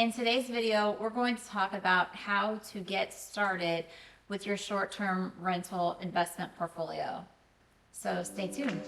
In today's video, we're going to talk about how to get started with your short-term rental investment portfolio. So stay tuned.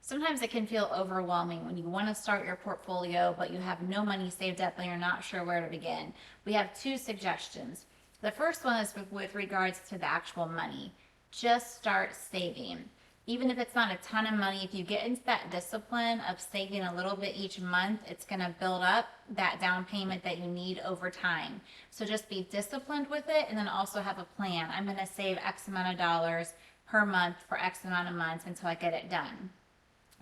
Sometimes it can feel overwhelming when you want to start your portfolio, but you have no money saved up and you're not sure where to begin. We have two suggestions. The first one is with regards to the actual money. Just start saving. Even if it's not a ton of money, if you get into that discipline of saving a little bit each month, it's going to build up that down payment that you need over time. So just be disciplined with it and then also have a plan. I'm going to save X amount of dollars per month for X amount of months until I get it done.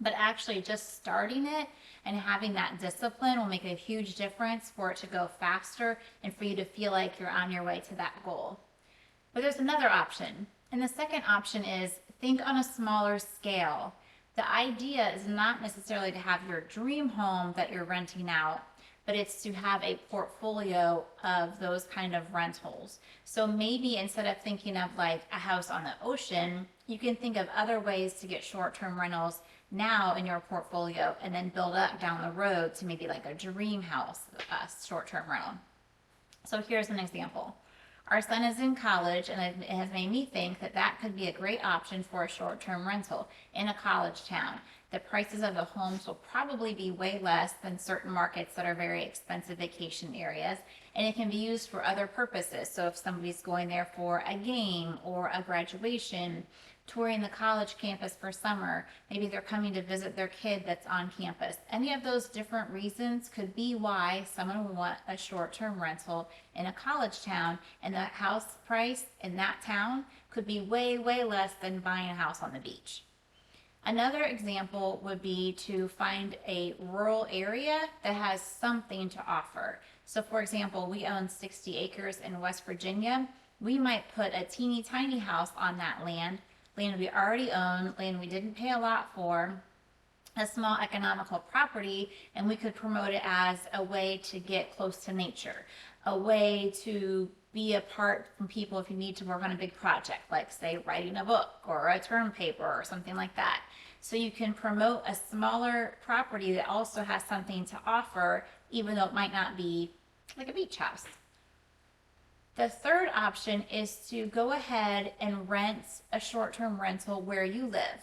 But actually just starting it and having that discipline will make a huge difference for it to go faster and for you to feel like you're on your way to that goal. But there's another option. And the second option is think on a smaller scale. The idea is not necessarily to have your dream home that you're renting out, but it's to have a portfolio of those kind of rentals. So maybe instead of thinking of like a house on the ocean, you can think of other ways to get short-term rentals now in your portfolio and then build up down the road to maybe like a dream house, short-term rental. So here's an example. Our son is in college and it has made me think that that could be a great option for a short-term rental in a college town. The prices of the homes will probably be way less than certain markets that are very expensive vacation areas, and it can be used for other purposes. So if somebody's going there for a game or a graduation, touring the college campus for summer, maybe they're coming to visit their kid that's on campus. Any of those different reasons could be why someone would want a short-term rental in a college town, and the house price in that town could be way, way less than buying a house on the beach. Another example would be to find a rural area that has something to offer. So for example, we own 60 acres in West Virginia. We might put a teeny tiny house on that land we already own, land we didn't pay a lot for, a small economical property, and we could promote it as a way to get close to nature, a way to be apart from people if you need to work on a big project, like say writing a book or a term paper or something like that. So you can promote a smaller property that also has something to offer, even though it might not be like a beach house. The third option is to go ahead and rent a short-term rental where you live.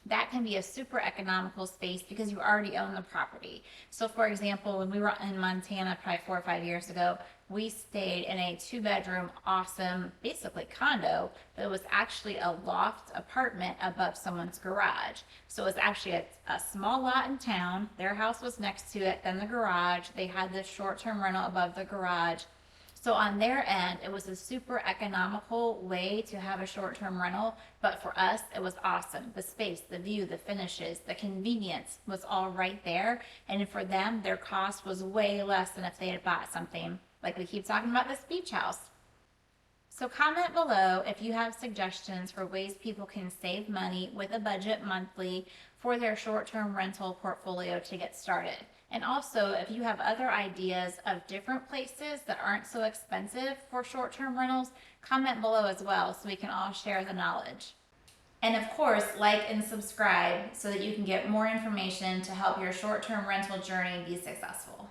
That can be a super economical space because you already own the property. So for example, when we were in Montana probably 4 or 5 years ago, we stayed in a 2-bedroom, awesome, basically condo, but it was actually a loft apartment above someone's garage. So it was actually a small lot in town. Their house was next to it, then the garage. They had this short-term rental above the garage. So on their end, it was a super economical way to have a short-term rental, but for us, it was awesome. The space, the view, the finishes, the convenience was all right there. And for them, their cost was way less than if they had bought something like we keep talking about this beach house. So comment below if you have suggestions for ways people can save money with a budget monthly for their short-term rental portfolio to get started. And also, if you have other ideas of different places that aren't so expensive for short-term rentals, comment below as well so we can all share the knowledge. And of course, like and subscribe so that you can get more information to help your short-term rental journey be successful.